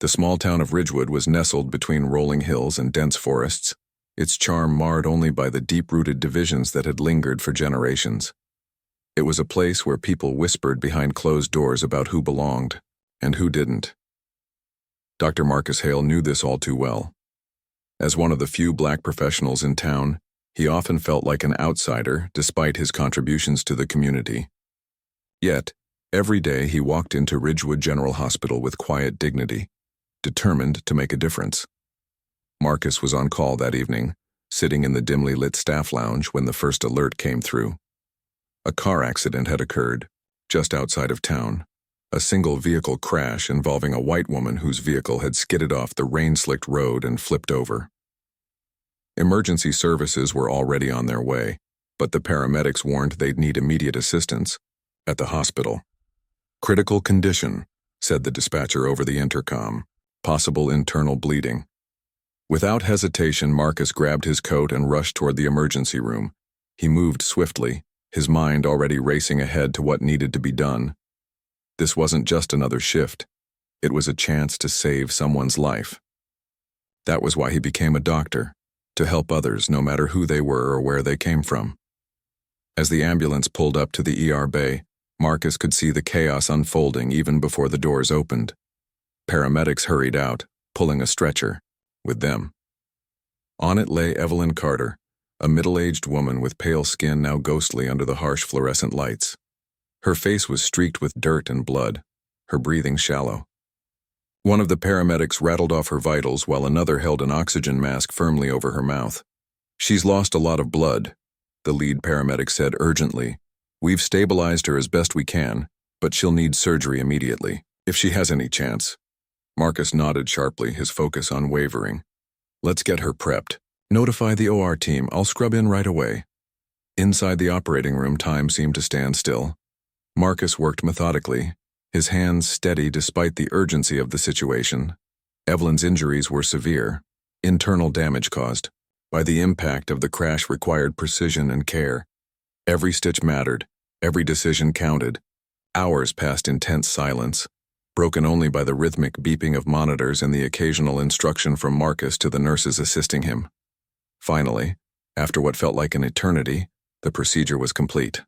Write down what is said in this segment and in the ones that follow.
The small town of Ridgewood was nestled between rolling hills and dense forests, its charm marred only by the deep-rooted divisions that had lingered for generations. It was a place where people whispered behind closed doors about who belonged and who didn't. Dr. Marcus Hale knew this all too well. As one of the few black professionals in town, he often felt like an outsider despite his contributions to the community. Yet, every day he walked into Ridgewood General Hospital with quiet dignity, determined to make a difference. Marcus was on call that evening, sitting in the dimly lit staff lounge when the first alert came through. A car accident had occurred, just outside of town, a single vehicle crash involving a white woman whose vehicle had skidded off the rain-slicked road and flipped over. Emergency services were already on their way, but the paramedics warned they'd need immediate assistance at the hospital. "Critical condition," said the dispatcher over the intercom. "Possible internal bleeding." Without hesitation, Marcus grabbed his coat and rushed toward the emergency room. He moved swiftly, his mind already racing ahead to what needed to be done. This wasn't just another shift. It was a chance to save someone's life. That was why he became a doctor, to help others no matter who they were or where they came from. As the ambulance pulled up to the ER bay, Marcus could see the chaos unfolding even before the doors opened. Paramedics hurried out, pulling a stretcher with them. On it lay Evelyn Carter, a middle-aged woman with pale skin now ghostly under the harsh fluorescent lights. Her face was streaked with dirt and blood, her breathing shallow. One of the paramedics rattled off her vitals while another held an oxygen mask firmly over her mouth. "She's lost a lot of blood," the lead paramedic said urgently. "We've stabilized her as best we can, but she'll need surgery immediately, if she has any chance." Marcus nodded sharply, his focus unwavering. "Let's get her prepped. Notify the OR team, I'll scrub in right away." Inside the operating room, time seemed to stand still. Marcus worked methodically, his hands steady despite the urgency of the situation. Evelyn's injuries were severe, internal damage caused by the impact of the crash required precision and care. Every stitch mattered, every decision counted. Hours passed in tense silence, broken only by the rhythmic beeping of monitors and the occasional instruction from Marcus to the nurses assisting him. Finally, after what felt like an eternity, the procedure was complete.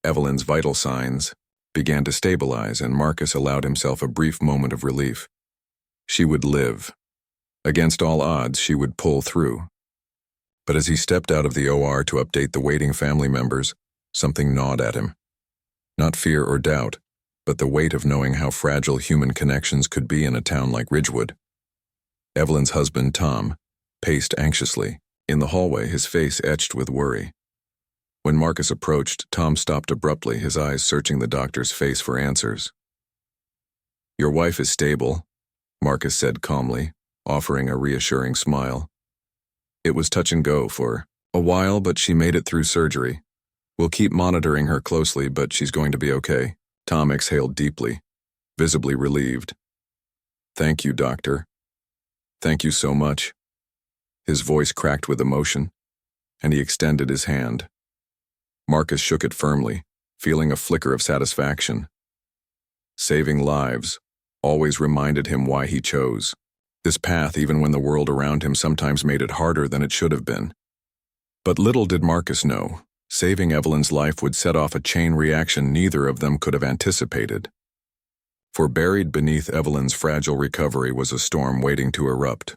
Evelyn's vital signs began to stabilize, and Marcus allowed himself a brief moment of relief. She would live. Against all odds, she would pull through. But as he stepped out of the OR to update the waiting family members, something gnawed at him. Not fear or doubt, but the weight of knowing how fragile human connections could be in a town like Ridgewood. Evelyn's husband, Tom, paced anxiously, in the hallway, his face etched with worry. When Marcus approached, Tom stopped abruptly, his eyes searching the doctor's face for answers. "Your wife is stable," Marcus said calmly, offering a reassuring smile. "It was touch and go for a while, but she made it through surgery. We'll keep monitoring her closely, but she's going to be okay." Tom exhaled deeply, visibly relieved. "Thank you, doctor. Thank you so much." His voice cracked with emotion, and he extended his hand. Marcus shook it firmly, feeling a flicker of satisfaction. Saving lives always reminded him why he chose this path, even when the world around him sometimes made it harder than it should have been. But little did Marcus know, saving Evelyn's life would set off a chain reaction neither of them could have anticipated. For buried beneath Evelyn's fragile recovery was a storm waiting to erupt,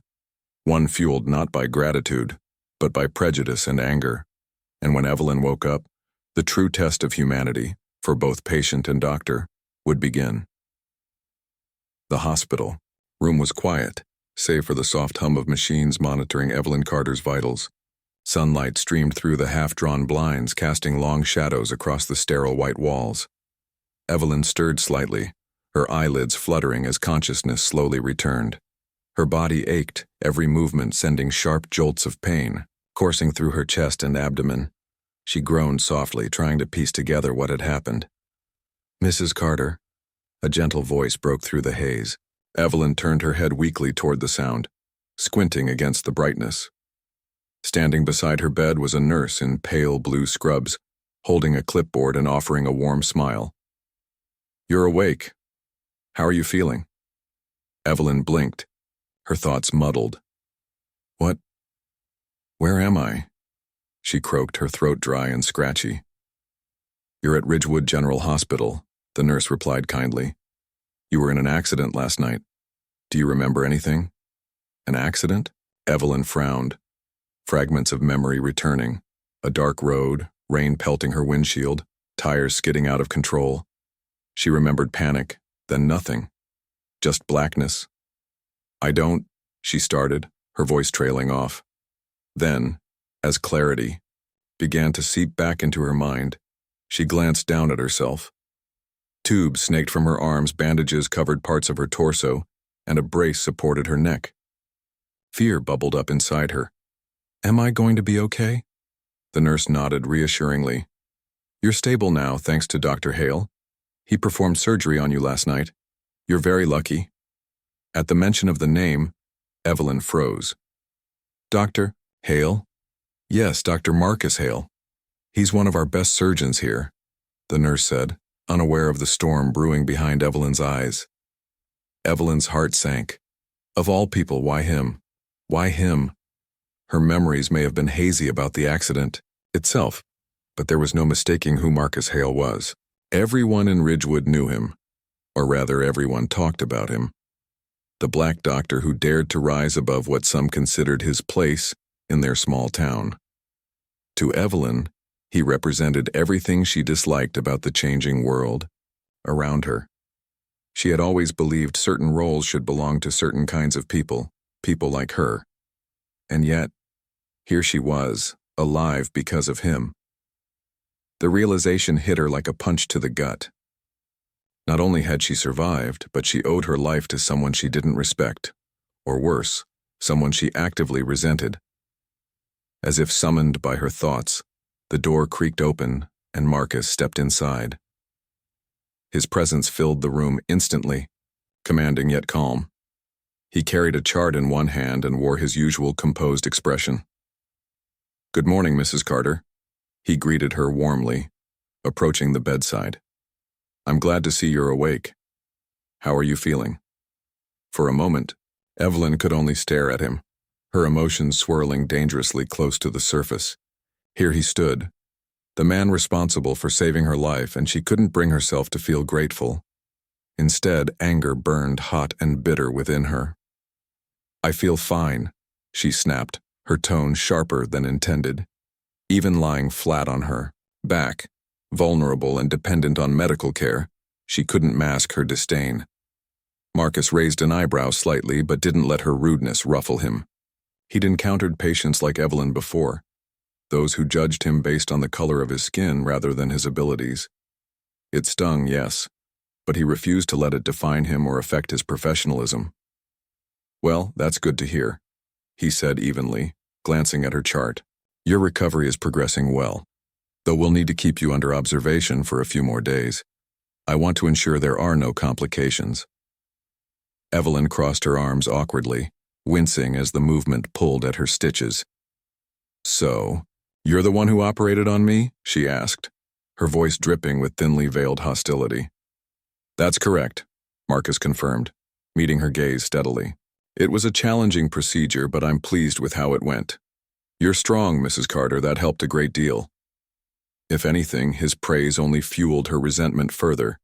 one fueled not by gratitude, but by prejudice and anger. And when Evelyn woke up, the true test of humanity, for both patient and doctor, would begin. The hospital room was quiet, save for the soft hum of machines monitoring Evelyn Carter's vitals. Sunlight streamed through the half-drawn blinds, casting long shadows across the sterile white walls. Evelyn stirred slightly, her eyelids fluttering as consciousness slowly returned. Her body ached, every movement sending sharp jolts of pain, coursing through her chest and abdomen. She groaned softly, trying to piece together what had happened. "Mrs. Carter," a gentle voice broke through the haze. Evelyn turned her head weakly toward the sound, squinting against the brightness. Standing beside her bed was a nurse in pale blue scrubs, holding a clipboard and offering a warm smile. "You're awake. How are you feeling?" Evelyn blinked, her thoughts muddled. What? Where am I? She croaked, her throat dry and scratchy. You're at Ridgewood General Hospital, the nurse replied kindly. You were in an accident last night. Do you remember anything? An accident? Evelyn frowned, fragments of memory returning. A dark road, rain pelting her windshield, tires skidding out of control. She remembered panic, then nothing. Just blackness. She started, her voice trailing off. Then, as clarity began to seep back into her mind, she glanced down at herself. Tubes snaked from her arms, bandages covered parts of her torso, and a brace supported her neck. Fear bubbled up inside her. Am I going to be okay? The nurse nodded reassuringly. You're stable now, thanks to Dr. Hale. He performed surgery on you last night. You're very lucky. At the mention of the name, Evelyn froze. Dr. Hale? Yes, Dr. Marcus Hale. He's one of our best surgeons here, the nurse said, unaware of the storm brewing behind Evelyn's eyes. Evelyn's heart sank. Of all people, why him? Why him? Her memories may have been hazy about the accident itself, but there was no mistaking who Marcus Hale was. Everyone in Ridgewood knew him, or rather everyone talked about him. The black doctor who dared to rise above what some considered his place in their small town. To Evelyn, he represented everything she disliked about the changing world around her. She had always believed certain roles should belong to certain kinds of people like her. And yet, here she was, alive because of him. The realization hit her like a punch to the gut. Not only had she survived, but she owed her life to someone she didn't respect, or worse, someone she actively resented. As if summoned by her thoughts, the door creaked open and Marcus stepped inside. His presence filled the room instantly, commanding yet calm. He carried a chart in one hand and wore his usual composed expression. Good morning, Mrs. Carter. He greeted her warmly, approaching the bedside. I'm glad to see you're awake. How are you feeling? For a moment, Evelyn could only stare at him, her emotions swirling dangerously close to the surface. Here he stood, the man responsible for saving her life, and she couldn't bring herself to feel grateful. Instead, anger burned hot and bitter within her. I feel fine, she snapped, her tone sharper than intended. Even lying flat on her back, vulnerable and dependent on medical care, she couldn't mask her disdain. Marcus raised an eyebrow slightly but didn't let her rudeness ruffle him. He'd encountered patients like Evelyn before, those who judged him based on the color of his skin rather than his abilities. It stung, yes, but he refused to let it define him or affect his professionalism. Well, that's good to hear, he said evenly, glancing at her chart. Your recovery is progressing well, though we'll need to keep you under observation for a few more days. I want to ensure there are no complications. Evelyn crossed her arms awkwardly, wincing as the movement pulled at her stitches. So, you're the one who operated on me? She asked, her voice dripping with thinly veiled hostility. That's correct, Marcus confirmed, meeting her gaze steadily. It was a challenging procedure, but I'm pleased with how it went. You're strong, Mrs. Carter, that helped a great deal. If anything, his praise only fueled her resentment further.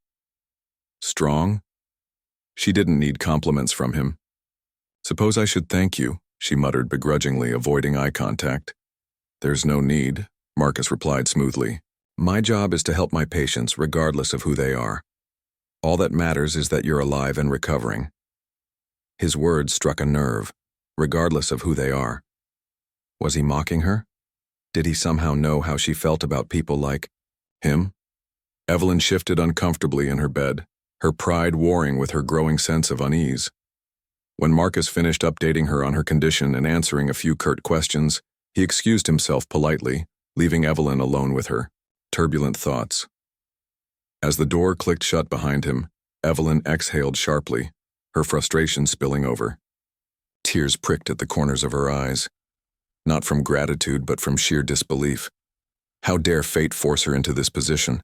Strong? She didn't need compliments from him. Suppose I should thank you, she muttered begrudgingly, avoiding eye contact. There's no need, Marcus replied smoothly. My job is to help my patients regardless of who they are. All that matters is that you're alive and recovering. His words struck a nerve, regardless of who they are. Was he mocking her? Did he somehow know how she felt about people like him? Evelyn shifted uncomfortably in her bed, her pride warring with her growing sense of unease. When Marcus finished updating her on her condition and answering a few curt questions, he excused himself politely, leaving Evelyn alone with her turbulent thoughts. As the door clicked shut behind him, Evelyn exhaled sharply, her frustration spilling over. Tears pricked at the corners of her eyes, not from gratitude but from sheer disbelief. How dare fate force her into this position?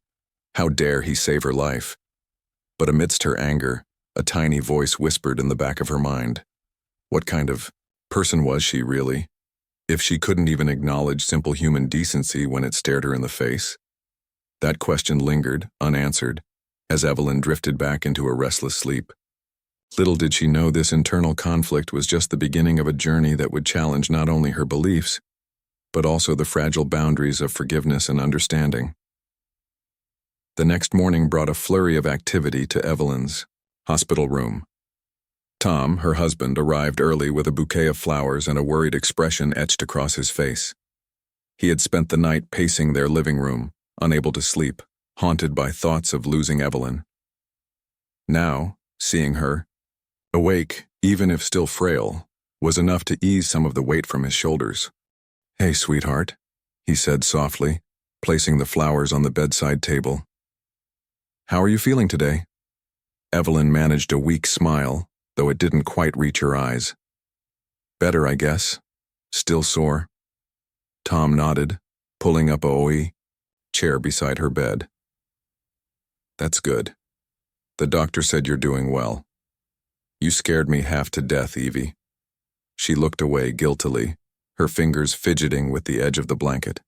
How dare he save her life? But amidst her anger, A tiny voice whispered in the back of her mind. What kind of person was she, really? If she couldn't even acknowledge simple human decency when it stared her in the face? That question lingered, unanswered, as Evelyn drifted back into a restless sleep. Little did she know this internal conflict was just the beginning of a journey that would challenge not only her beliefs, but also the fragile boundaries of forgiveness and understanding. The next morning brought a flurry of activity to Evelyn's hospital room. Tom, her husband, arrived early with a bouquet of flowers and a worried expression etched across his face. He had spent the night pacing their living room, unable to sleep, haunted by thoughts of losing Evelyn. Now, seeing her, awake, even if still frail, was enough to ease some of the weight from his shoulders. "Hey, sweetheart," he said softly, placing the flowers on the bedside table. "How are you feeling today?" Evelyn managed a weak smile, though it didn't quite reach her eyes. "Better, I guess. Still sore." Tom nodded, pulling up a chair beside her bed. "That's good. The doctor said you're doing well. You scared me half to death, Evie." She looked away guiltily, her fingers fidgeting with the edge of the blanket.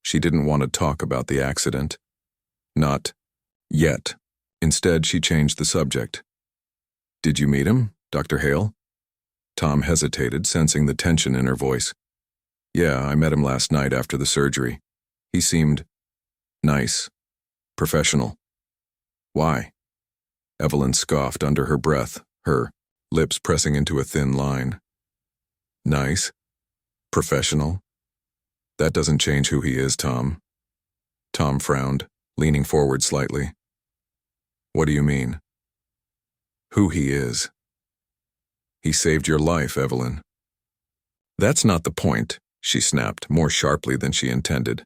She didn't want to talk about the accident. Not yet. Instead, she changed the subject. "Did you meet him, Dr. Hale?" Tom hesitated, sensing the tension in her voice. "Yeah, I met him last night after the surgery. He seemed nice, professional." "Why?" Evelyn scoffed under her breath, her lips pressing into a thin line. "Nice? Professional? That doesn't change who he is, Tom." Tom frowned, leaning forward slightly. "What do you mean?" "Who he is. He saved your life, Evelyn." "That's not the point," she snapped, more sharply than she intended.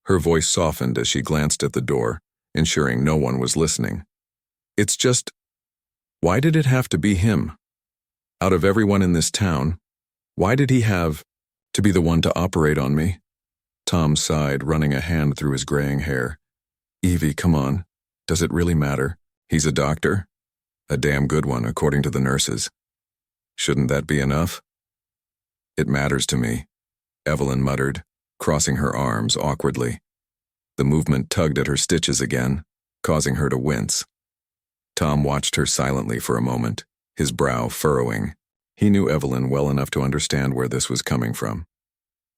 Her voice softened as she glanced at the door, ensuring no one was listening. "It's just, why did it have to be him? Out of everyone in this town, why did he have to be the one to operate on me?" Tom sighed, running a hand through his graying hair. "Evie, come on. Does it really matter? He's a doctor. A damn good one, according to the nurses. Shouldn't that be enough?" "It matters to me," Evelyn muttered, crossing her arms awkwardly. The movement tugged at her stitches again, causing her to wince. Tom watched her silently for a moment, his brow furrowing. He knew Evelyn well enough to understand where this was coming from.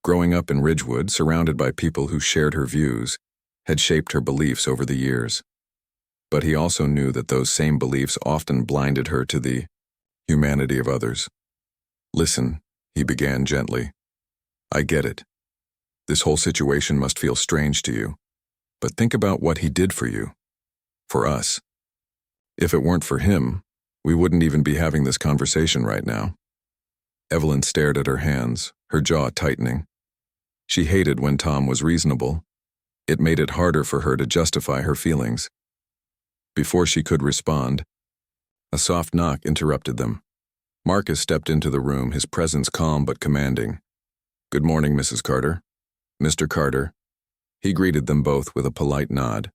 Growing up in Ridgewood, surrounded by people who shared her views, had shaped her beliefs over the years. But he also knew that those same beliefs often blinded her to the humanity of others. "Listen," he began gently. "I get it. This whole situation must feel strange to you. But think about what he did for you. For us. If it weren't for him, we wouldn't even be having this conversation right now." Evelyn stared at her hands, her jaw tightening. She hated when Tom was reasonable. It made it harder for her to justify her feelings. Before she could respond, a soft knock interrupted them. Marcus stepped into the room, his presence calm but commanding. "Good morning, Mrs. Carter." "Mr. Carter." He greeted them both with a polite nod.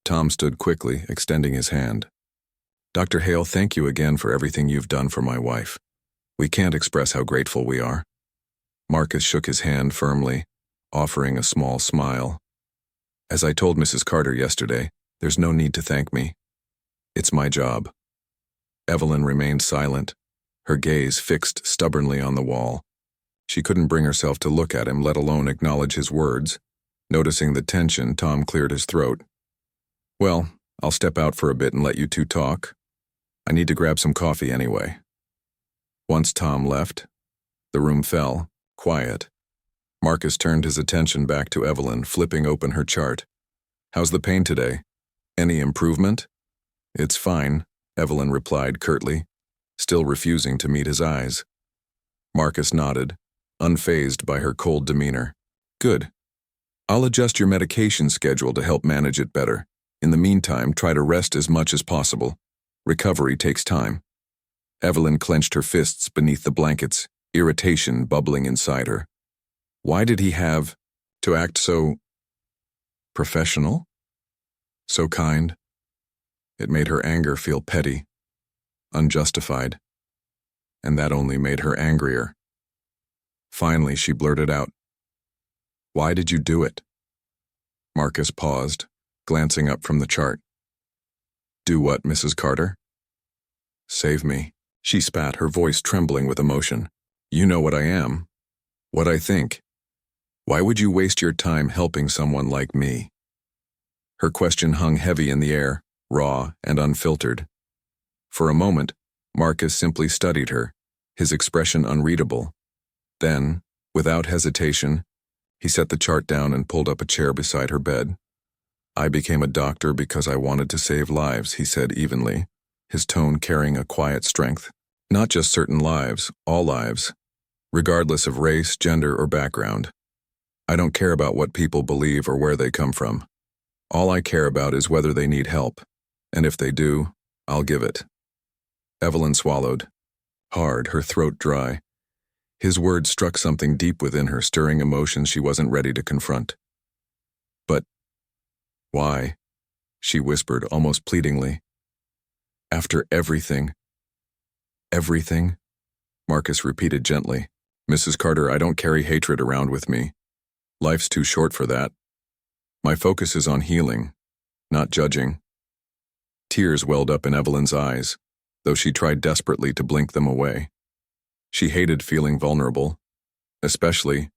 Tom stood quickly, extending his hand. "Dr. Hale, thank you again for everything you've done for my wife. We can't express how grateful we are." Marcus shook his hand firmly, offering a small smile. "As I told Mrs. Carter yesterday, there's no need to thank me. It's my job." Evelyn remained silent, her gaze fixed stubbornly on the wall. She couldn't bring herself to look at him, let alone acknowledge his words. Noticing the tension, Tom cleared his throat. "Well, I'll step out for a bit and let you two talk. I need to grab some coffee anyway." Once Tom left, the room fell, quiet. Marcus turned his attention back to Evelyn, flipping open her chart. "How's the pain today? Any improvement?" "It's fine," Evelyn replied curtly, still refusing to meet his eyes. Marcus nodded, unfazed by her cold demeanor. "Good. I'll adjust your medication schedule to help manage it better. In the meantime, try to rest as much as possible. Recovery takes time." Evelyn clenched her fists beneath the blankets, irritation bubbling inside her. Why did he have to act so professional? So kind? It made her anger feel petty. unjustified, and that only made her angrier. Finally, she blurted out, "Why did you do it?" Marcus paused, glancing up from the chart. "Do what, Mrs. Carter?" "Save me," she spat, her voice trembling with emotion. "You know what I am, what I think. Why would you waste your time helping someone like me?" Her question hung heavy in the air, raw and unfiltered. For a moment, Marcus simply studied her, his expression unreadable. Then, without hesitation, he set the chart down and pulled up a chair beside her bed. "I became a doctor because I wanted to save lives," he said evenly, his tone carrying a quiet strength. "Not just certain lives, all lives, regardless of race, gender, or background. I don't care about what people believe or where they come from. All I care about is whether they need help, and if they do, I'll give it." Evelyn swallowed, hard, her throat dry. His words struck something deep within her, stirring emotions she wasn't ready to confront. "But why?" she whispered, almost pleadingly. "After everything." "Everything?" Marcus repeated gently. "Mrs. Carter, I don't carry hatred around with me. Life's too short for that. My focus is on healing, not judging." Tears welled up in Evelyn's eyes, though she tried desperately to blink them away. She hated feeling vulnerable, especially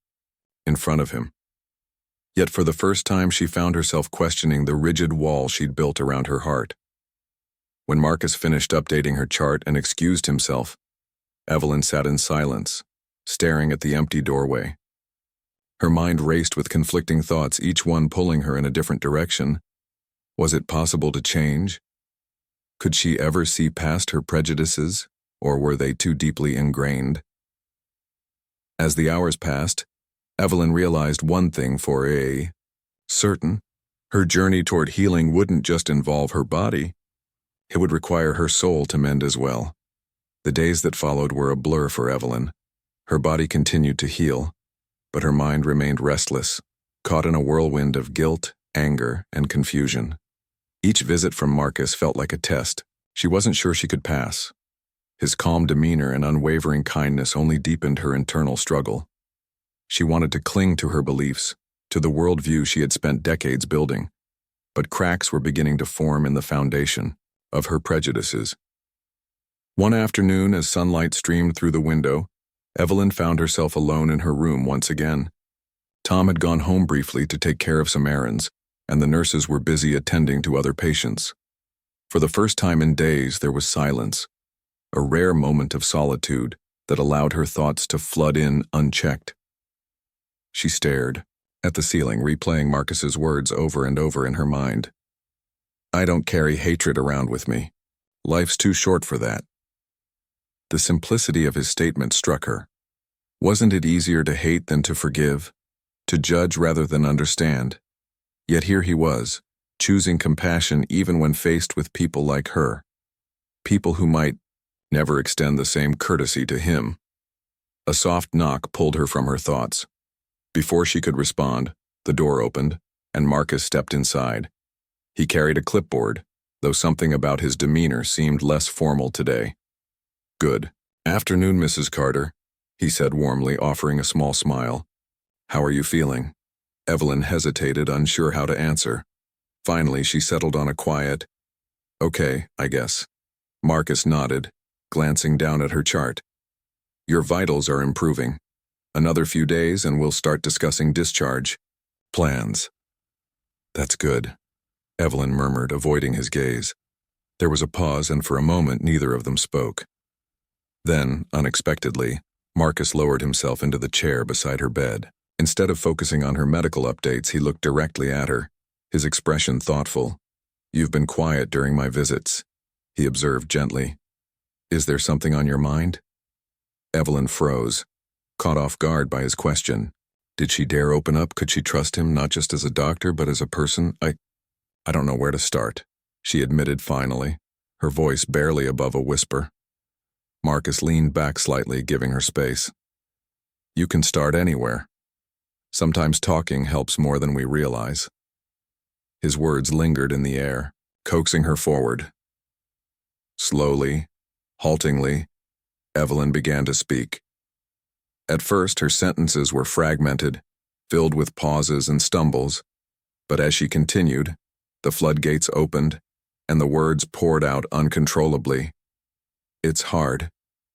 in front of him. Yet for the first time she found herself questioning the rigid wall she'd built around her heart. When Marcus finished updating her chart and excused himself, Evelyn sat in silence, staring at the empty doorway. Her mind raced with conflicting thoughts, each one pulling her in a different direction. Was it possible to change? Could she ever see past her prejudices, or were they too deeply ingrained? As the hours passed, Evelyn realized one thing for a certain. Her journey toward healing wouldn't just involve her body. It would require her soul to mend as well. The days that followed were a blur for Evelyn. Her body continued to heal, but her mind remained restless, caught in a whirlwind of guilt, anger, and confusion. Each visit from Marcus felt like a test she wasn't sure she could pass. His calm demeanor and unwavering kindness only deepened her internal struggle. She wanted to cling to her beliefs, to the worldview she had spent decades building, but cracks were beginning to form in the foundation of her prejudices. One afternoon, as sunlight streamed through the window, Evelyn found herself alone in her room once again. Tom had gone home briefly to take care of some errands, and the nurses were busy attending to other patients. For the first time in days, there was silence, a rare moment of solitude that allowed her thoughts to flood in unchecked. She stared at the ceiling, replaying Marcus's words over and over in her mind. "I don't carry hatred around with me. Life's too short for that." The simplicity of his statement struck her. Wasn't it easier to hate than to forgive, to judge rather than understand? Yet here he was, choosing compassion even when faced with people like her, people who might never extend the same courtesy to him. A soft knock pulled her from her thoughts. Before she could respond, the door opened, and Marcus stepped inside. He carried a clipboard, though something about his demeanor seemed less formal today. "Good afternoon, Mrs. Carter," he said warmly, offering a small smile. "How are you feeling?" Evelyn hesitated, unsure how to answer. Finally, she settled on a quiet, "Okay, I guess." Marcus nodded, glancing down at her chart. "Your vitals are improving. Another few days and we'll start discussing discharge plans." "That's good," Evelyn murmured, avoiding his gaze. There was a pause, and for a moment neither of them spoke. Then, unexpectedly, Marcus lowered himself into the chair beside her bed. Instead of focusing on her medical updates, he looked directly at her, his expression thoughtful. "You've been quiet during my visits," he observed gently. "Is there something on your mind?" Evelyn froze, caught off guard by his question. Did she dare open up? Could she trust him, not just as a doctor, but as a person? I don't know where to start, she admitted finally, her voice barely above a whisper. Marcus leaned back slightly, giving her space. "You can start anywhere. Sometimes talking helps more than we realize." His words lingered in the air, coaxing her forward. Slowly, Haltingly, Evelyn began to speak. At first, her sentences were fragmented, filled with pauses and stumbles, but as she continued, the floodgates opened, and the words poured out uncontrollably. "It's hard,"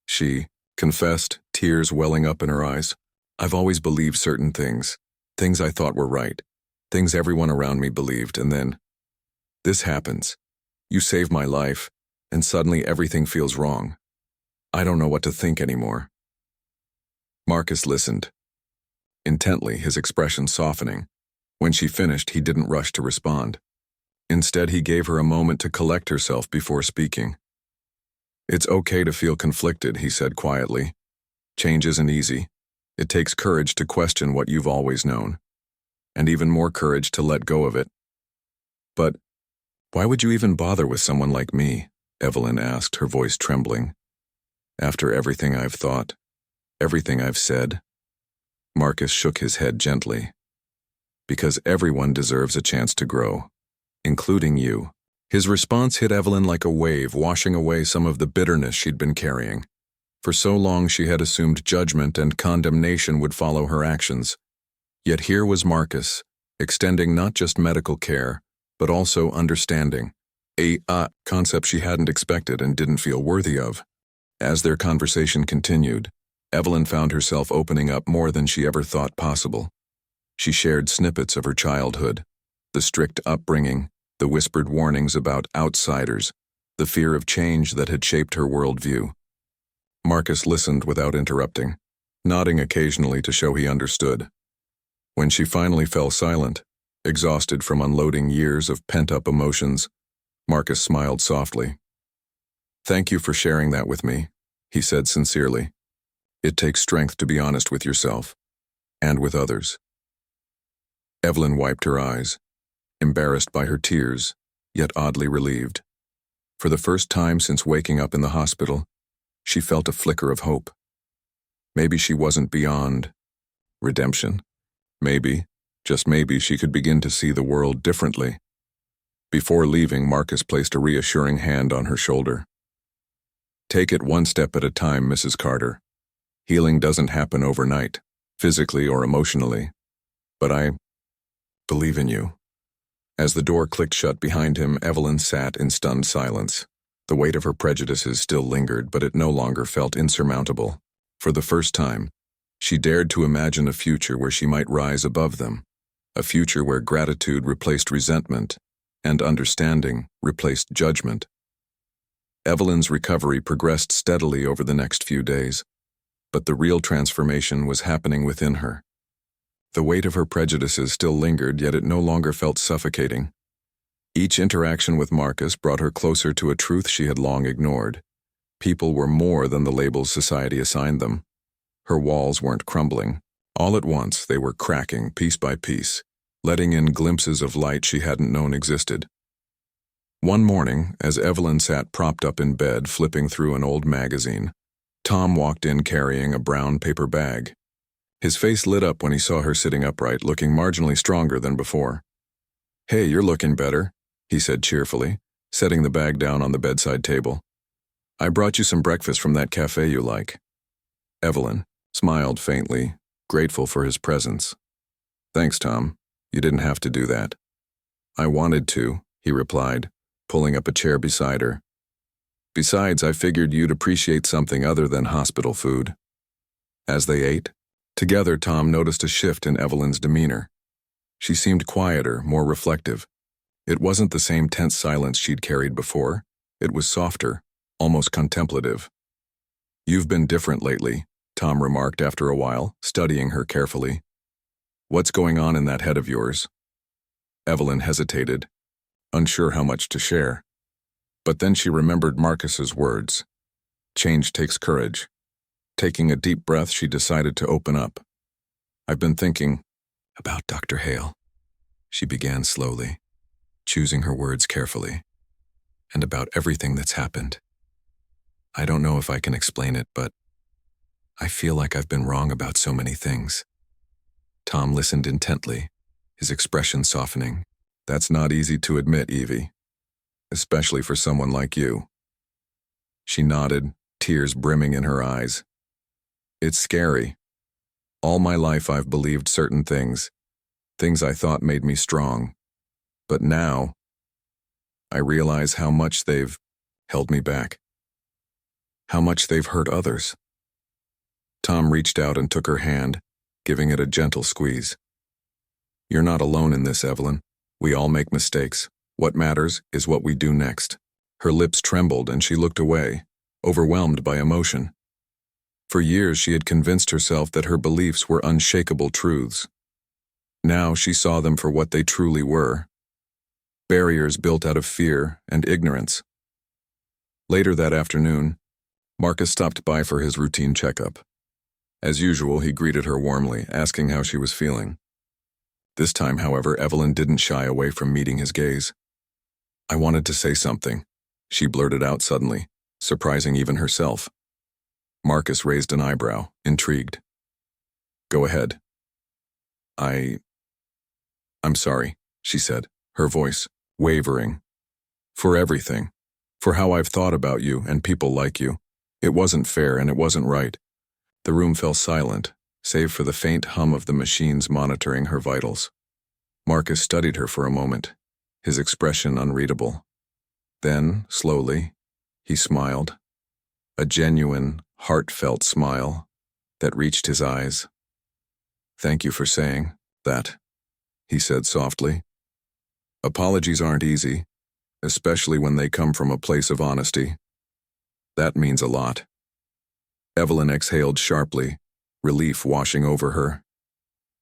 she confessed, tears welling up in her eyes. "I've always believed certain things I thought were right, things everyone around me believed, and then this happens. You save my life, and suddenly everything feels wrong. I don't know what to think anymore." Marcus listened, intently, his expression softening. When she finished, he didn't rush to respond. Instead, he gave her a moment to collect herself before speaking. "It's okay to feel conflicted," he said quietly. "Change isn't easy. It takes courage to question what you've always known, and even more courage to let go of it." "But why would you even bother with someone like me?" Evelyn asked, her voice trembling. "After everything I've thought, everything I've said?" Marcus shook his head gently. "Because everyone deserves a chance to grow, including you." His response hit Evelyn like a wave, washing away some of the bitterness she'd been carrying. For so long she had assumed judgment and condemnation would follow her actions. Yet here was Marcus, extending not just medical care, but also understanding, a concept she hadn't expected and didn't feel worthy of. As their conversation continued, Evelyn found herself opening up more than she ever thought possible. She shared snippets of her childhood, the strict upbringing, the whispered warnings about outsiders, the fear of change that had shaped her worldview. Marcus listened without interrupting, nodding occasionally to show he understood. When she finally fell silent, exhausted from unloading years of pent-up emotions, Marcus smiled softly. "Thank you for sharing that with me," he said sincerely. "It takes strength to be honest with yourself, and with others." Evelyn wiped her eyes, embarrassed by her tears, yet oddly relieved. For the first time since waking up in the hospital, she felt a flicker of hope. Maybe she wasn't beyond redemption. Maybe, just maybe, she could begin to see the world differently. Before leaving, Marcus placed a reassuring hand on her shoulder. "Take it one step at a time, Mrs. Carter. Healing doesn't happen overnight, physically or emotionally. But I believe in you." As the door clicked shut behind him, Evelyn sat in stunned silence. The weight of her prejudices still lingered, but it no longer felt insurmountable. For the first time, she dared to imagine a future where she might rise above them, a future where gratitude replaced resentment, and understanding replaced judgment. Evelyn's recovery progressed steadily over the next few days, but the real transformation was happening within her. The weight of her prejudices still lingered, yet it no longer felt suffocating. Each interaction with Marcus brought her closer to a truth she had long ignored. People were more than the labels society assigned them. Her walls weren't crumbling. All at once, they were cracking, piece by piece, letting in glimpses of light she hadn't known existed. One morning, as Evelyn sat propped up in bed flipping through an old magazine, Tom walked in carrying a brown paper bag. His face lit up when he saw her sitting upright, looking marginally stronger than before. "Hey, you're looking better," he said cheerfully, setting the bag down on the bedside table. "I brought you some breakfast from that cafe you like." Evelyn smiled faintly, grateful for his presence. "Thanks, Tom. You didn't have to do that." "I wanted to," he replied, pulling up a chair beside her. "Besides, I figured you'd appreciate something other than hospital food." As they ate together, Tom noticed a shift in Evelyn's demeanor. She seemed quieter, more reflective. It wasn't the same tense silence she'd carried before. It was softer, almost contemplative. "You've been different lately," Tom remarked after a while, studying her carefully. "What's going on in that head of yours?" Evelyn hesitated, unsure how much to share. But then she remembered Marcus's words. Change takes courage. Taking a deep breath, she decided to open up. "I've been thinking about Dr. Hale," she began slowly, choosing her words carefully, "and about everything that's happened. I don't know if I can explain it, but I feel like I've been wrong about so many things." Tom listened intently, his expression softening. "That's not easy to admit, Evie, especially for someone like you." She nodded, tears brimming in her eyes. It's scary. All my life I've believed certain things I thought made me strong. But now, I realize how much they've held me back. How much they've hurt others. Tom reached out and took her hand, giving it a gentle squeeze. You're not alone in this, Evelyn. We all make mistakes. What matters is what we do next. Her lips trembled and she looked away, overwhelmed by emotion. For years she had convinced herself that her beliefs were unshakable truths. Now she saw them for what they truly were. Barriers built out of fear and ignorance. Later that afternoon, Marcus stopped by for his routine checkup. As usual, he greeted her warmly, asking how she was feeling. This time, however, Evelyn didn't shy away from meeting his gaze. I wanted to say something, she blurted out suddenly, surprising even herself. Marcus raised an eyebrow, intrigued. Go ahead. I'm sorry, she said, her voice wavering. For everything. For how I've thought about you and people like you. It wasn't fair and it wasn't right. The room fell silent, save for the faint hum of the machines monitoring her vitals. Marcus studied her for a moment, his expression unreadable. Then, slowly, he smiled. A genuine, heartfelt smile that reached his eyes. Thank you for saying that, he said softly. Apologies aren't easy, especially when they come from a place of honesty. That means a lot. Evelyn exhaled sharply, relief washing over her.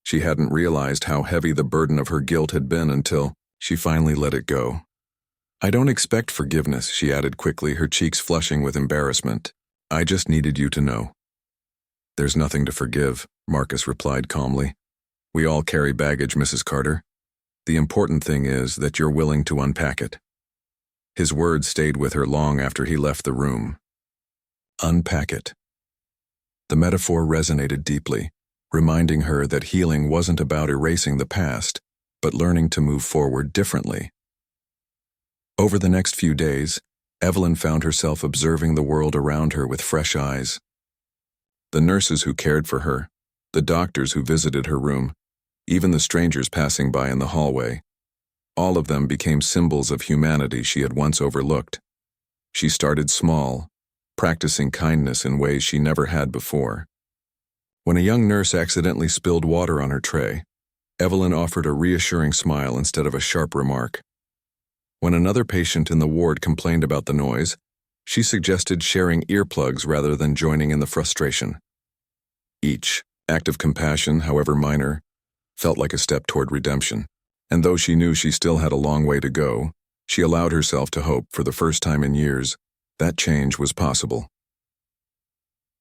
She hadn't realized how heavy the burden of her guilt had been until she finally let it go. I don't expect forgiveness, she added quickly, her cheeks flushing with embarrassment. I just needed you to know. There's nothing to forgive, Marcus replied calmly. We all carry baggage, Mrs. Carter. The important thing is that you're willing to unpack it. His words stayed with her long after he left the room. Unpack it. The metaphor resonated deeply, reminding her that healing wasn't about erasing the past, but learning to move forward differently. Over the next few days, Evelyn found herself observing the world around her with fresh eyes. The nurses who cared for her, the doctors who visited her room, even the strangers passing by in the hallway, all of them became symbols of humanity she had once overlooked. She started small, practicing kindness in ways she never had before. When a young nurse accidentally spilled water on her tray, Evelyn offered a reassuring smile instead of a sharp remark. When another patient in the ward complained about the noise, she suggested sharing earplugs rather than joining in the frustration. Each act of compassion, however minor, felt like a step toward redemption, and though she knew she still had a long way to go, she allowed herself to hope for the first time in years that change was possible.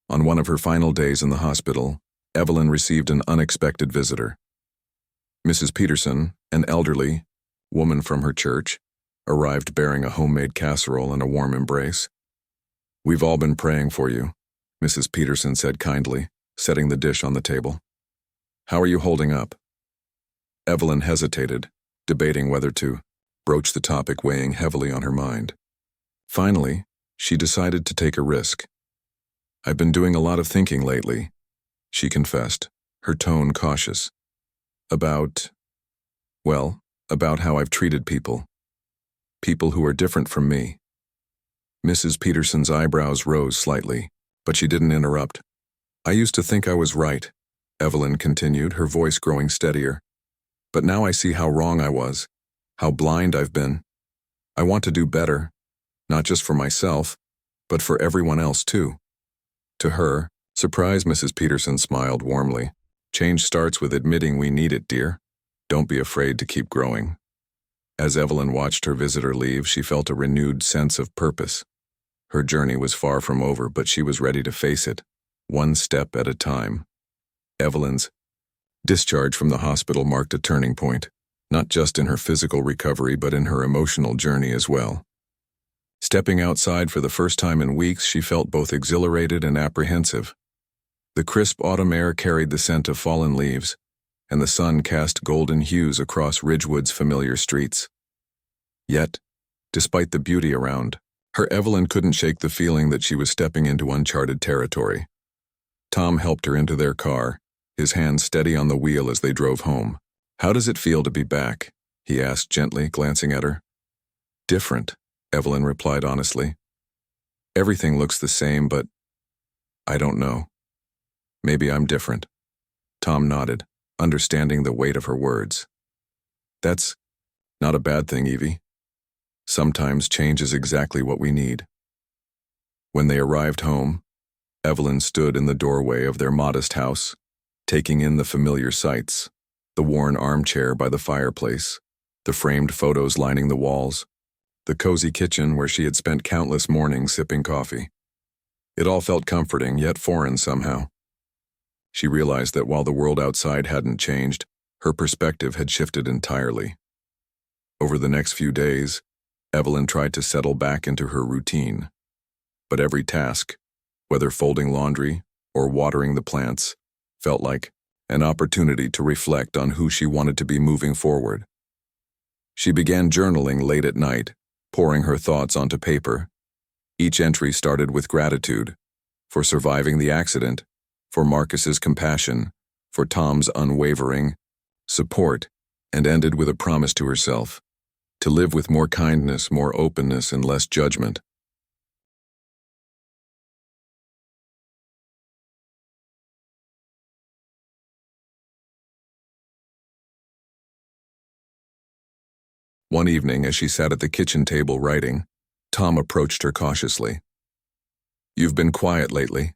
On one of her final days in the hospital, Evelyn received an unexpected visitor. Mrs. Peterson, an elderly woman from her church, arrived bearing a homemade casserole and a warm embrace. We've all been praying for you, Mrs. Peterson said kindly, setting the dish on the table. How are you holding up? Evelyn hesitated, debating whether to broach the topic weighing heavily on her mind. Finally, she decided to take a risk. I've been doing a lot of thinking lately, she confessed, her tone cautious. About how I've treated people. People who are different from me. Mrs. Peterson's eyebrows rose slightly, but she didn't interrupt. I used to think I was right, Evelyn continued, her voice growing steadier. But now I see how wrong I was, how blind I've been. I want to do better, not just for myself, but for everyone else too. To her, surprised, Mrs. Peterson smiled warmly. Change starts with admitting we need it, dear. Don't be afraid to keep growing. As Evelyn watched her visitor leave, she felt a renewed sense of purpose. Her journey was far from over, but she was ready to face it, one step at a time. Evelyn's discharge from the hospital marked a turning point, not just in her physical recovery but in her emotional journey as well. Stepping outside for the first time in weeks, she felt both exhilarated and apprehensive. The crisp autumn air carried the scent of fallen leaves, and the sun cast golden hues across Ridgewood's familiar streets. Yet, despite the beauty around Her Evelyn couldn't shake the feeling that she was stepping into uncharted territory. Tom helped her into their car, his hand steady on the wheel as they drove home. "How does it feel to be back?" he asked gently, glancing at her. "Different," Evelyn replied honestly. "Everything looks the same, but I don't know. Maybe I'm different." Tom nodded, understanding the weight of her words. "That's not a bad thing, Evie. Sometimes change is exactly what we need." When they arrived home, Evelyn stood in the doorway of their modest house, taking in the familiar sights, the worn armchair by the fireplace, the framed photos lining the walls, the cozy kitchen where she had spent countless mornings sipping coffee. It all felt comforting, yet foreign somehow. She realized that while the world outside hadn't changed, her perspective had shifted entirely. Over the next few days, Evelyn tried to settle back into her routine. But every task, whether folding laundry or watering the plants, felt like an opportunity to reflect on who she wanted to be moving forward. She began journaling late at night, pouring her thoughts onto paper. Each entry started with gratitude for surviving the accident, for Marcus's compassion, for Tom's unwavering support, and ended with a promise to herself to live with more kindness, more openness, and less judgment. One evening, as she sat at the kitchen table writing, Tom approached her cautiously. "You've been quiet lately,"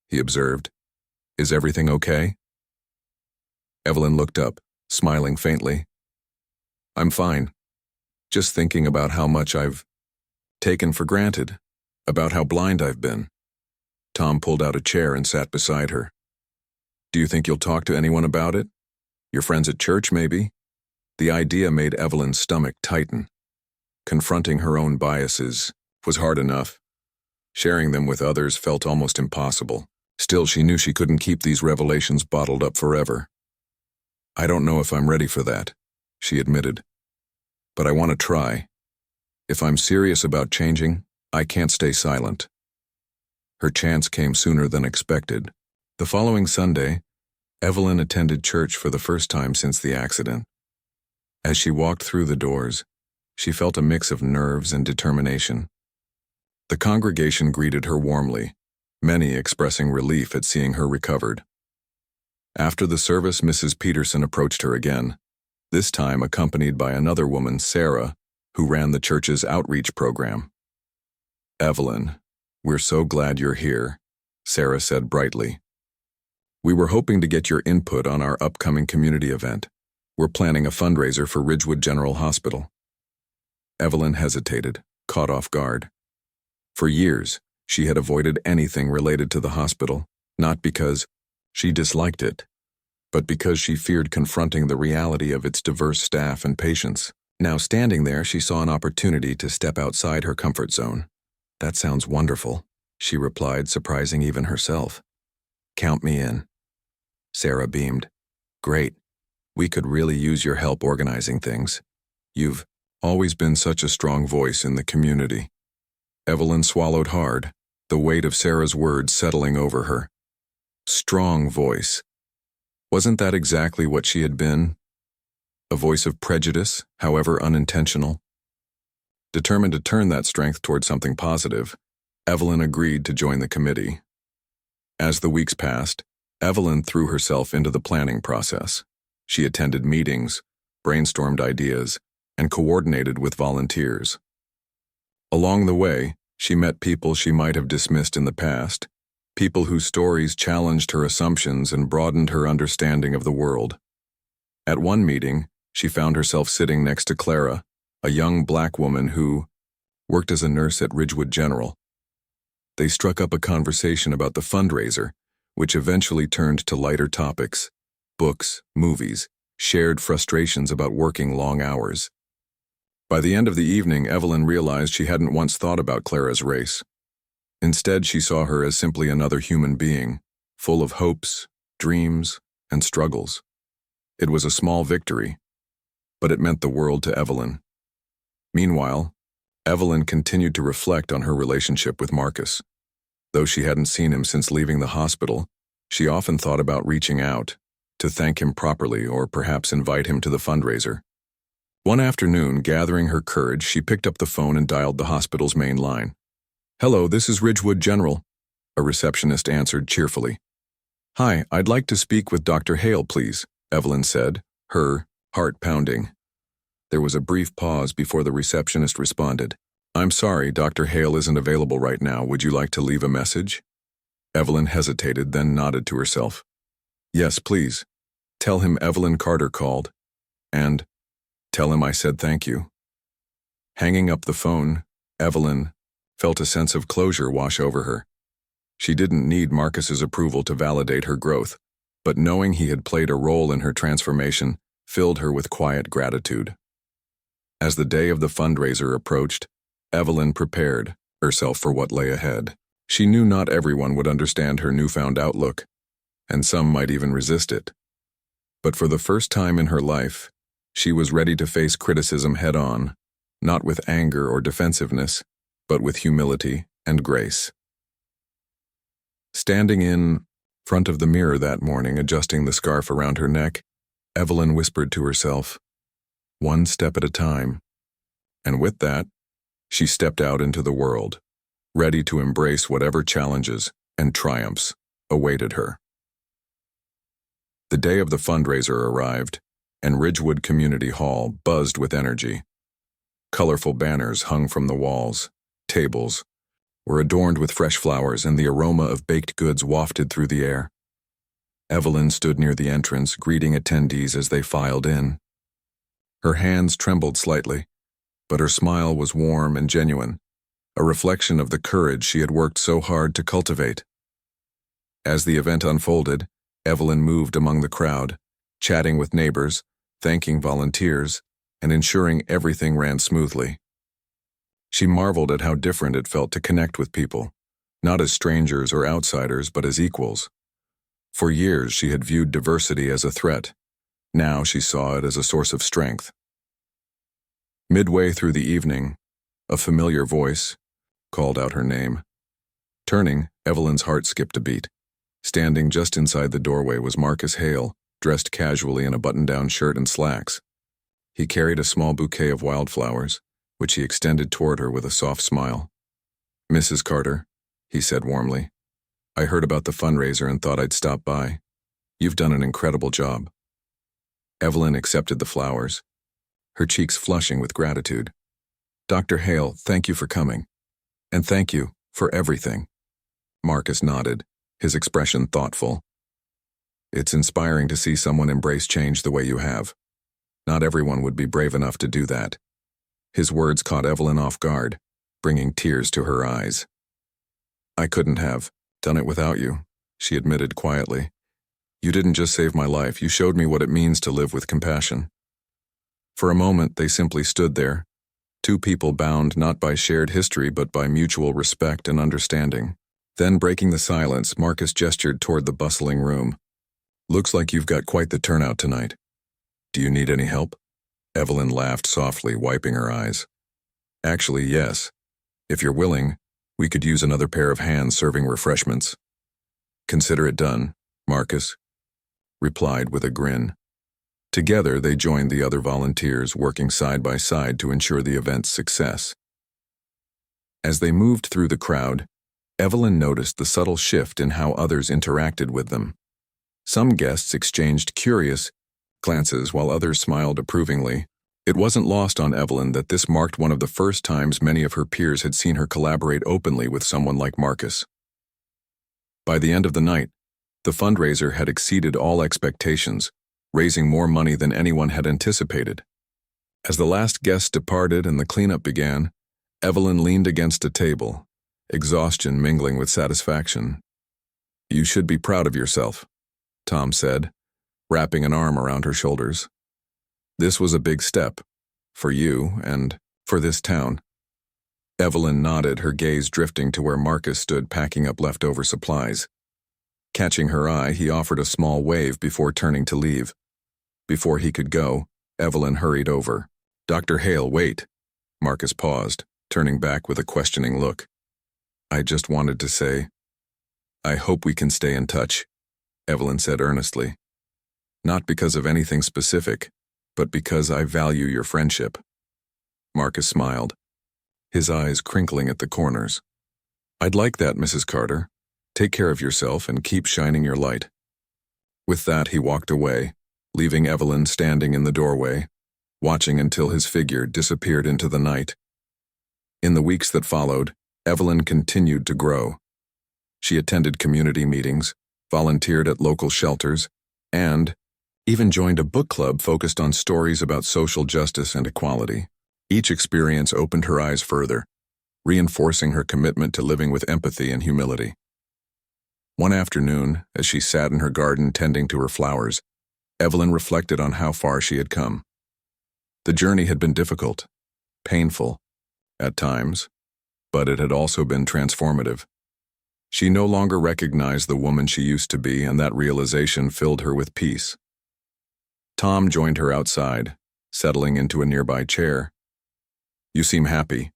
he observed. "Is everything okay?" Evelyn looked up, smiling faintly. "I'm fine. Just thinking about how much I've taken for granted, about how blind I've been." Tom pulled out a chair and sat beside her. "Do you think you'll talk to anyone about it? Your friends at church, maybe?" The idea made Evelyn's stomach tighten. Confronting her own biases was hard enough. Sharing them with others felt almost impossible. Still, she knew she couldn't keep these revelations bottled up forever. "I don't know if I'm ready for that," she admitted. "But I want to try. If I'm serious about changing, I can't stay silent." Her chance came sooner than expected. The following Sunday, Evelyn attended church for the first time since the accident. As she walked through the doors, she felt a mix of nerves and determination. The congregation greeted her warmly, many expressing relief at seeing her recovered. After the service, Mrs. Peterson approached her again, this time accompanied by another woman, Sarah, who ran the church's outreach program. "Evelyn, we're so glad you're here," Sarah said brightly. "We were hoping to get your input on our upcoming community event. We're planning a fundraiser for Ridgewood General Hospital." Evelyn hesitated, caught off guard. For years, she had avoided anything related to the hospital, not because she disliked it, but because she feared confronting the reality of its diverse staff and patients. Now, standing there, she saw an opportunity to step outside her comfort zone. "That sounds wonderful," she replied, surprising even herself. "Count me in." Sarah beamed. "Great. We could really use your help organizing things. You've always been such a strong voice in the community." Evelyn swallowed hard, the weight of Sarah's words settling over her. Strong voice. Wasn't that exactly what she had been? A voice of prejudice, however unintentional. Determined to turn that strength toward something positive, Evelyn agreed to join the committee. As the weeks passed, Evelyn threw herself into the planning process. She attended meetings, brainstormed ideas, and coordinated with volunteers. Along the way, she met people she might have dismissed in the past, people whose stories challenged her assumptions and broadened her understanding of the world. At one meeting, she found herself sitting next to Clara, a young black woman who worked as a nurse at Ridgewood General. They struck up a conversation about the fundraiser, which eventually turned to lighter topics: books, movies, shared frustrations about working long hours. By the end of the evening, Evelyn realized she hadn't once thought about Clara's race. Instead, she saw her as simply another human being, full of hopes, dreams, and struggles. It was a small victory, but it meant the world to Evelyn. Meanwhile, Evelyn continued to reflect on her relationship with Marcus. Though she hadn't seen him since leaving the hospital, she often thought about reaching out, to thank him properly or perhaps invite him to the fundraiser. One afternoon, gathering her courage, she picked up the phone and dialed the hospital's main line. "Hello, this is Ridgewood General," a receptionist answered cheerfully. "Hi, I'd like to speak with Dr. Hale, please," Evelyn said, her heart pounding. There was a brief pause before the receptionist responded. "I'm sorry, Dr. Hale isn't available right now. Would you like to leave a message?" Evelyn hesitated, then nodded to herself. "Yes, please. Tell him Evelyn Carter called. And tell him I said thank you." Hanging up the phone, Evelyn felt a sense of closure wash over her. She didn't need Marcus's approval to validate her growth, but knowing he had played a role in her transformation filled her with quiet gratitude. As the day of the fundraiser approached, Evelyn prepared herself for what lay ahead. She knew not everyone would understand her newfound outlook, and some might even resist it. But for the first time in her life, she was ready to face criticism head-on, not with anger or defensiveness, but with humility and grace. Standing in front of the mirror that morning, adjusting the scarf around her neck, Evelyn whispered to herself, "One step at a time." And with that, she stepped out into the world, ready to embrace whatever challenges and triumphs awaited her. The day of the fundraiser arrived, and Ridgewood Community Hall buzzed with energy. Colorful banners hung from the walls, tables were adorned with fresh flowers, and the aroma of baked goods wafted through the air. Evelyn stood near the entrance, greeting attendees as they filed in. Her hands trembled slightly, but her smile was warm and genuine, a reflection of the courage she had worked so hard to cultivate. As the event unfolded, Evelyn moved among the crowd, chatting with neighbors, thanking volunteers, and ensuring everything ran smoothly. She marveled at how different it felt to connect with people, not as strangers or outsiders, but as equals. For years, she had viewed diversity as a threat. Now she saw it as a source of strength. Midway through the evening, a familiar voice called out her name. Turning, Evelyn's heart skipped a beat. Standing just inside the doorway was Marcus Hale, dressed casually in a button-down shirt and slacks. He carried a small bouquet of wildflowers, which he extended toward her with a soft smile. "Mrs. Carter," he said warmly, "I heard about the fundraiser and thought I'd stop by. You've done an incredible job." Evelyn accepted the flowers, her cheeks flushing with gratitude. "Dr. Hale, thank you for coming. And thank you for everything." Marcus nodded, his expression thoughtful. "It's inspiring to see someone embrace change the way you have. Not everyone would be brave enough to do that." His words caught Evelyn off guard, bringing tears to her eyes. "I couldn't have done it without you," she admitted quietly. "You didn't just save my life, you showed me what it means to live with compassion." For a moment, they simply stood there, two people bound not by shared history but by mutual respect and understanding. Then, breaking the silence, Marcus gestured toward the bustling room. "Looks like you've got quite the turnout tonight. Do you need any help?" Evelyn laughed softly, wiping her eyes. "Actually, yes. If you're willing, we could use another pair of hands serving refreshments." "Consider it done," Marcus replied with a grin. Together, they joined the other volunteers, working side by side to ensure the event's success. As they moved through the crowd, Evelyn noticed the subtle shift in how others interacted with them. Some guests exchanged curious glances while others smiled approvingly. It wasn't lost on Evelyn that this marked one of the first times many of her peers had seen her collaborate openly with someone like Marcus. By the end of the night, the fundraiser had exceeded all expectations, raising more money than anyone had anticipated. As the last guest departed and the cleanup began, Evelyn leaned against a table, exhaustion mingling with satisfaction. "You should be proud of yourself," Tom said, wrapping an arm around her shoulders. "This was a big step, for you and for this town." Evelyn nodded, her gaze drifting to where Marcus stood packing up leftover supplies. Catching her eye, he offered a small wave before turning to leave. Before he could go, Evelyn hurried over. "Dr. Hale, wait." Marcus paused, turning back with a questioning look. I just wanted to say, I hope we can stay in touch, Evelyn said earnestly. Not because of anything specific, but because I value your friendship. Marcus smiled, his eyes crinkling at the corners. I'd like that, Mrs. Carter. Take care of yourself and keep shining your light. With that, he walked away, leaving Evelyn standing in the doorway, watching until his figure disappeared into the night. In the weeks that followed, Evelyn continued to grow. She attended community meetings, volunteered at local shelters, and even joined a book club focused on stories about social justice and equality. Each experience opened her eyes further, reinforcing her commitment to living with empathy and humility. One afternoon, as she sat in her garden tending to her flowers, Evelyn reflected on how far she had come. The journey had been difficult, painful, at times, but it had also been transformative. She no longer recognized the woman she used to be, and that realization filled her with peace. Tom joined her outside, settling into a nearby chair. You seem happy,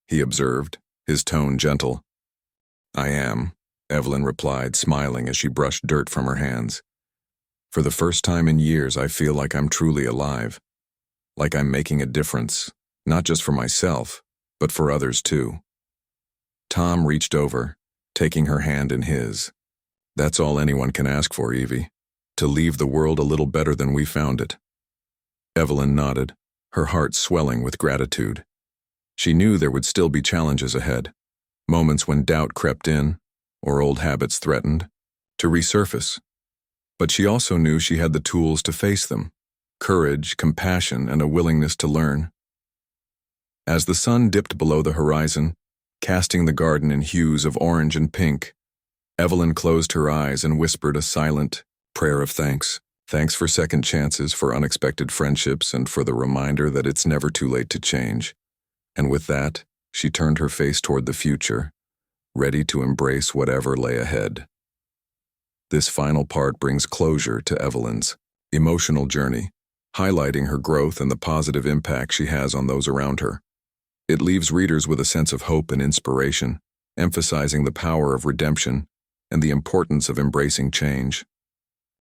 he observed, his tone gentle. I am, Evelyn replied, smiling as she brushed dirt from her hands. For the first time in years, I feel like I'm truly alive. Like I'm making a difference, not just for myself, but for others too. Tom reached over, taking her hand in his. That's all anyone can ask for, Evie. To leave the world a little better than we found it. Evelyn nodded, her heart swelling with gratitude. She knew there would still be challenges ahead, moments when doubt crept in, or old habits threatened, to resurface. But she also knew she had the tools to face them, courage, compassion, and a willingness to learn. As the sun dipped below the horizon, casting the garden in hues of orange and pink, Evelyn closed her eyes and whispered a silent prayer of thanks. Thanks for second chances, for unexpected friendships, and for the reminder that it's never too late to change. And with that, she turned her face toward the future, ready to embrace whatever lay ahead. This final part brings closure to Evelyn's emotional journey, highlighting her growth and the positive impact she has on those around her. It leaves readers with a sense of hope and inspiration, emphasizing the power of redemption and the importance of embracing change.